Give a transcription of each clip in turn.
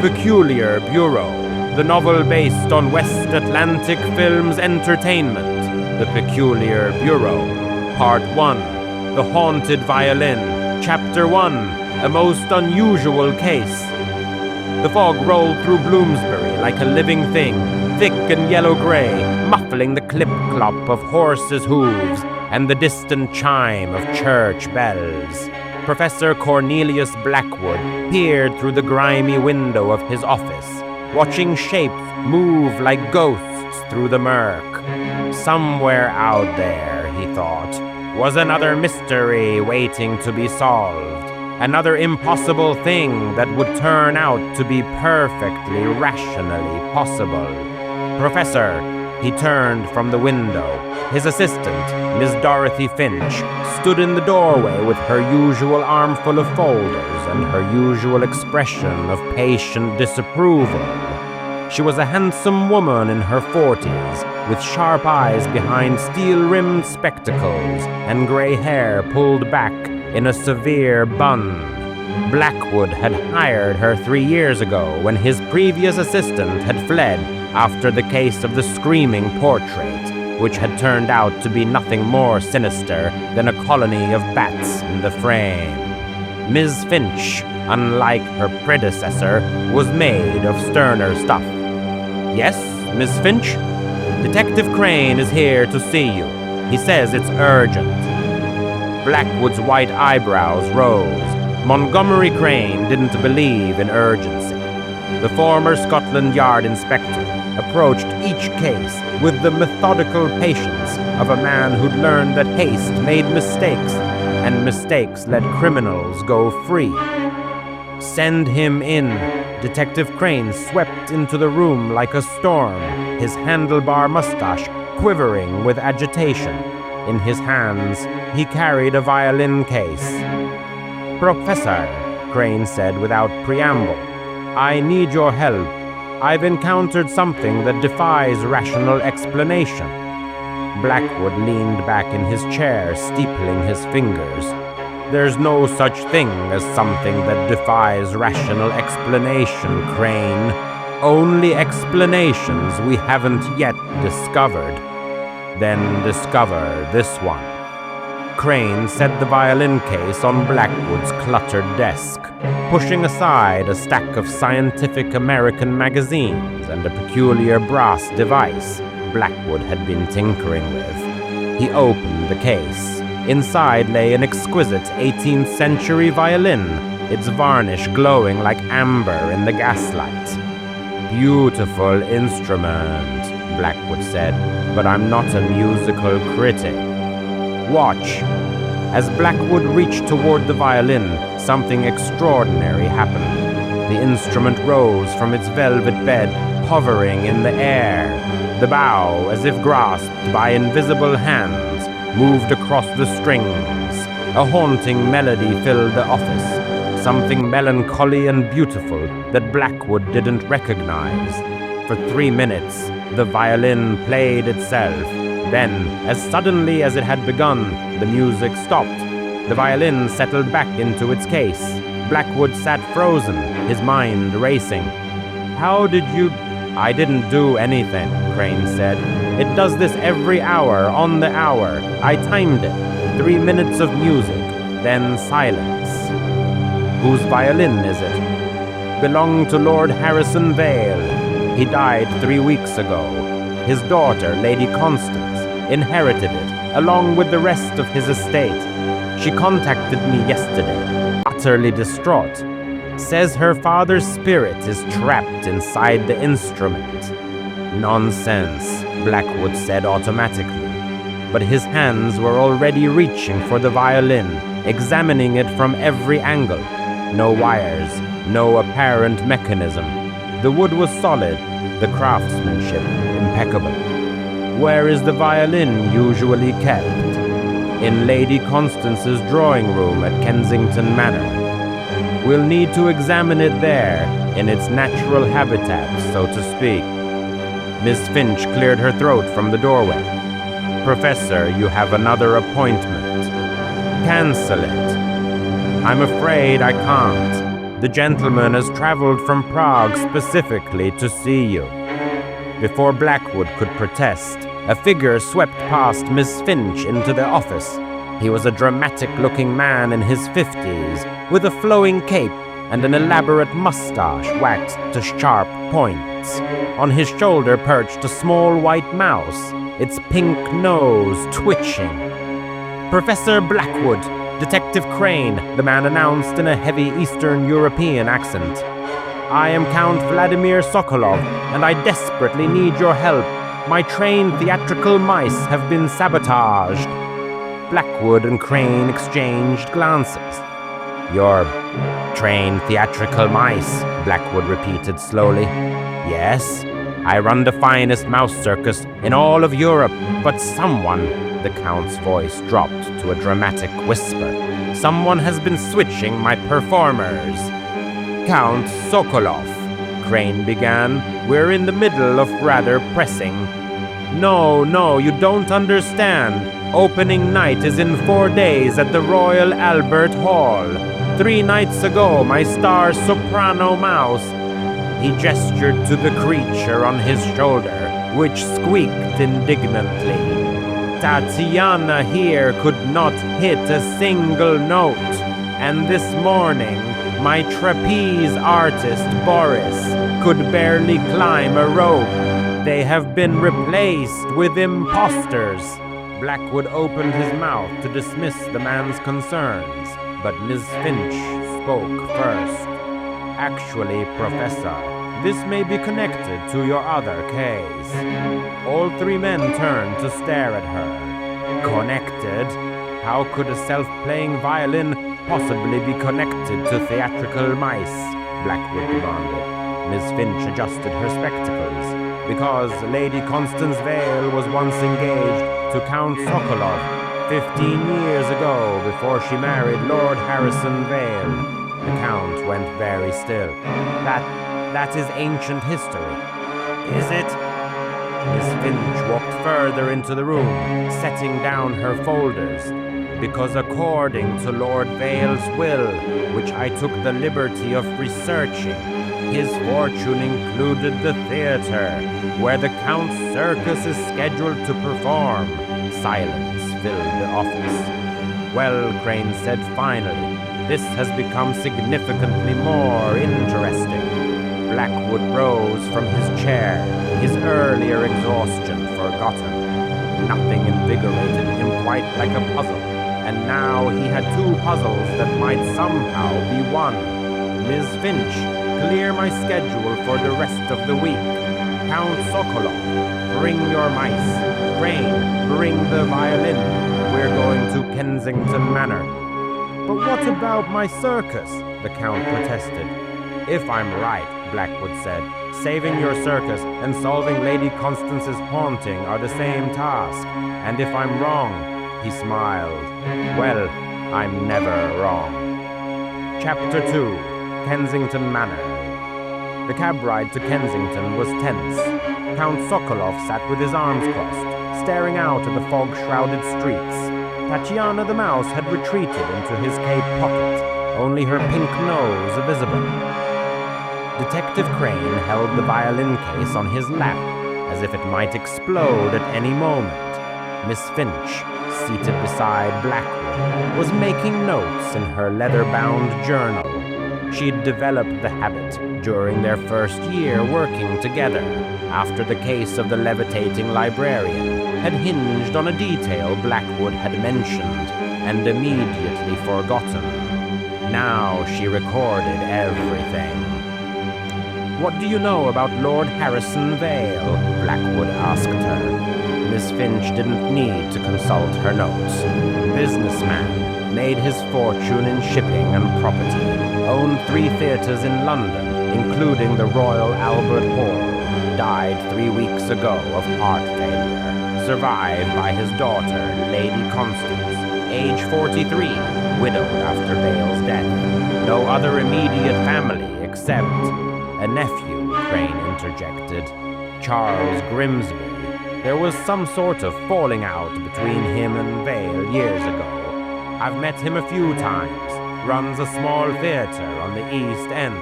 Peculiar Bureau, the novel based on West Atlantic Films Entertainment. The Peculiar Bureau, Part 1, The Haunted Violin, Chapter 1, A Most Unusual Case. The fog rolled through Bloomsbury like a living thing, thick and yellow-gray, muffling the clip-clop of horses' hooves and the distant chime of church bells. Professor Cornelius Blackwood peered through the grimy window of his office, watching shapes move like ghosts through the murk. Somewhere out there, he thought, was another mystery waiting to be solved, another impossible thing that would turn out to be perfectly rationally possible. Professor, he turned from the window. His assistant, Miss Dorothy Finch, stood in the doorway with her usual armful of folders and her usual expression of patient disapproval. She was a handsome woman in her 40s, with sharp eyes behind steel-rimmed spectacles and gray hair pulled back in a severe bun. Blackwood had hired her 3 years ago when his previous assistant had fled after the case of the screaming portrait, which had turned out to be nothing more sinister than a colony of bats in the frame. Ms. Finch, unlike her predecessor, was made of sterner stuff. "Yes, Miss Finch? Detective Crane is here to see you. He says it's urgent." Blackwood's white eyebrows rose. Montgomery Crane didn't believe in urgency. The former Scotland Yard inspector approached each case with the methodical patience of a man who'd learned that haste made mistakes, and mistakes let criminals go free. "Send him in." Detective Crane swept into the room like a storm, his handlebar mustache quivering with agitation. In his hands, he carried a violin case. "Professor," Crane said without preamble, "I need your help. I've encountered something that defies rational explanation." Blackwood leaned back in his chair, steepling his fingers. "There's no such thing as something that defies rational explanation, Crane. Only explanations we haven't yet discovered." "Then discover this one." Crane set the violin case on Blackwood's cluttered desk, pushing aside a stack of Scientific American magazines and a peculiar brass device Blackwood had been tinkering with. He opened the case. Inside lay an exquisite 18th century violin, its varnish glowing like amber in the gaslight. "Beautiful instrument," Blackwood said, "but I'm not a musical critic. Watch." As Blackwood reached toward the violin, something extraordinary happened. The instrument rose from its velvet bed, hovering in the air. The bow, as if grasped by invisible hands, moved across the strings. A haunting melody filled the office, something melancholy and beautiful that Blackwood didn't recognize. For 3 minutes, the violin played itself. Then, as suddenly as it had begun, the music stopped. The violin settled back into its case. Blackwood sat frozen, his mind racing. "How did you—" "I didn't do anything," Crane said. "It does this every hour, on the hour. I timed it. 3 minutes of music, then silence." "Whose violin is it?" "Belonged to Lord Harrison Vale. He died 3 weeks ago. His daughter, Lady Constance, inherited it, along with the rest of his estate. She contacted me yesterday, utterly distraught. Says her father's spirit is trapped inside the instrument." "Nonsense," Blackwood said automatically. But his hands were already reaching for the violin, examining it from every angle. No wires, no apparent mechanism. The wood was solid, the craftsmanship impeccable. "Where is the violin usually kept?" "In Lady Constance's drawing room at Kensington Manor." "We'll need to examine it there, in its natural habitat, so to speak." Miss Finch cleared her throat from the doorway. "Professor, you have another appointment." "Cancel it." "I'm afraid I can't." The gentleman has traveled from Prague specifically to see you." Before Blackwood could protest, a figure swept past Miss Finch into the office. He was a dramatic-looking man in his 50s, with a flowing cape and an elaborate mustache waxed to sharp points. On his shoulder perched a small white mouse, its pink nose twitching. "Professor Blackwood, Detective Crane," the man announced in a heavy Eastern European accent. "I am Count Vladimir Sokolov, and I desperately need your help. My trained theatrical mice have been sabotaged." Blackwood and Crane exchanged glances. "Your trained theatrical mice," Blackwood repeated slowly. "Yes, I run the finest mouse circus in all of Europe, but someone," the Count's voice dropped to a dramatic whisper, "someone has been switching my performers." "Count Sokolov," Crane began, "we're in the middle of rather pressing." No, you don't understand. Opening night is in 4 days at the Royal Albert Hall. 3 nights ago, my star soprano mouse." He gestured to the creature on his shoulder, which squeaked indignantly. "Tatiana here could not hit a single note, and this morning, my trapeze artist Boris could barely climb a rope. They have been replaced with imposters." Blackwood opened his mouth to dismiss the man's concerns, but Miss Finch spoke first. "Actually, Professor, this may be connected to your other case." All 3 men turned to stare at her. "Connected? How could a self-playing violin possibly be connected to theatrical mice?" Blackwood demanded. Miss Finch adjusted her spectacles. "Because Lady Constance Vale was once engaged to Count Sokolov 15 years ago before she married Lord Harrison Vale." The Count went very still. That is ancient history." "Is it?" Miss Finch walked further into the room, setting down her folders. "Because according to Lord Vale's will, which I took the liberty of researching, his fortune included the theater, where the Count's circus is scheduled to perform." Silence filled the office. "Well," Crane said finally, "this has become significantly more interesting." Blackwood rose from his chair, his earlier exhaustion forgotten. Nothing invigorated him quite like a puzzle, and now he had 2 puzzles that might somehow be one. "Ms. Finch, clear my schedule for the rest of the week. Count Sokolov, bring your mice. Crane, bring the violin. We're going to Kensington Manor." "But what about my circus?" the Count protested. "If I'm right," Blackwood said, "saving your circus and solving Lady Constance's haunting are the same task. And if I'm wrong," he smiled, "well, I'm never wrong." Chapter 2. Kensington Manor. The cab ride to Kensington was tense. Count Sokolov sat with his arms crossed, staring out at the fog-shrouded streets. Tatiana the mouse had retreated into his cape pocket, only her pink nose visible. Detective Crane held the violin case on his lap, as if it might explode at any moment. Miss Finch, seated beside Blackwood, was making notes in her leather-bound journal. She'd developed the habit during their first year working together, after the case of the levitating librarian had hinged on a detail Blackwood had mentioned and immediately forgotten. Now she recorded everything. "What do you know about Lord Harrison Vale?" Blackwood asked her. Miss Finch didn't need to consult her notes. Businessman, made his fortune in shipping and property, owned 3 theaters in London, including the Royal Albert Hall, died 3 weeks ago of heart failure, survived by his daughter, Lady Constance, age 43, widowed after Vale's death. No other immediate family except a nephew, Crane interjected, Charles Grimsby. There was some sort of falling out between him and Vale years ago. I've met him a few times. runs a small theater on the East End.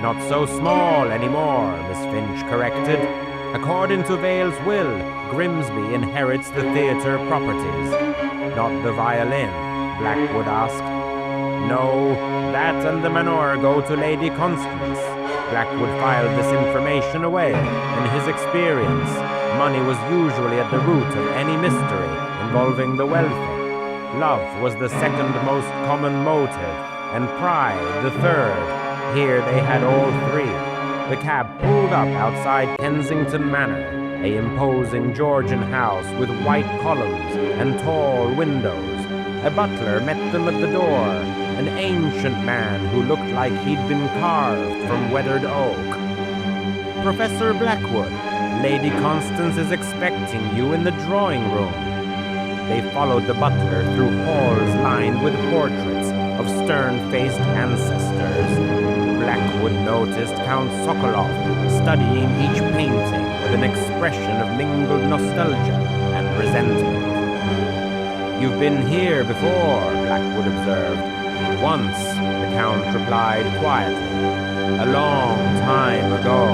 Not so small anymore, Miss Finch corrected. According to Vale's will, Grimsby inherits the theater properties. Not the violin, Blackwood asked. No, that and the manor go to Lady Constance. Blackwood filed this information away. In his experience, money was usually at the root of any mystery involving the wealthy. Love was the second most common motive, and pride the third. Here they had all three. The cab pulled up outside Kensington Manor, an imposing Georgian house with white columns and tall windows. A butler met them at the door, an ancient man who looked like he'd been carved from weathered oak. Professor Blackwood, Lady Constance is expecting you in the drawing room. They followed the butler through halls lined with portraits of stern-faced ancestors. Blackwood noticed Count Sokolov studying each painting with an expression of mingled nostalgia and resentment. You've been here before, Blackwood observed. Once, the Count replied quietly. A long time ago.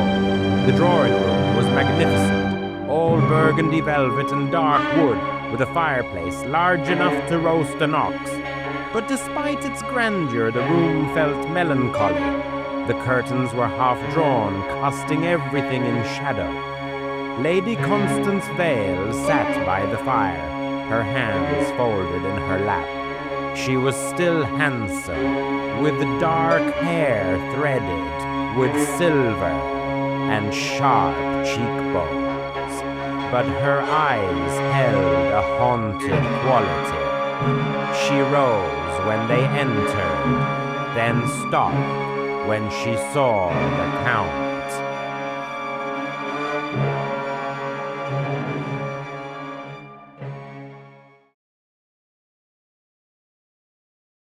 The drawing room was magnificent, all burgundy velvet and dark wood, with a fireplace large enough to roast an ox. But despite its grandeur, the room felt melancholy. The curtains were half-drawn, casting everything in shadow. Lady Constance Vale sat by the fire, her hands folded in her lap. She was still handsome, with dark hair threaded with silver and sharp cheekbones, but her eyes held a haunted quality. She rose when they entered, then stopped when she saw the Count.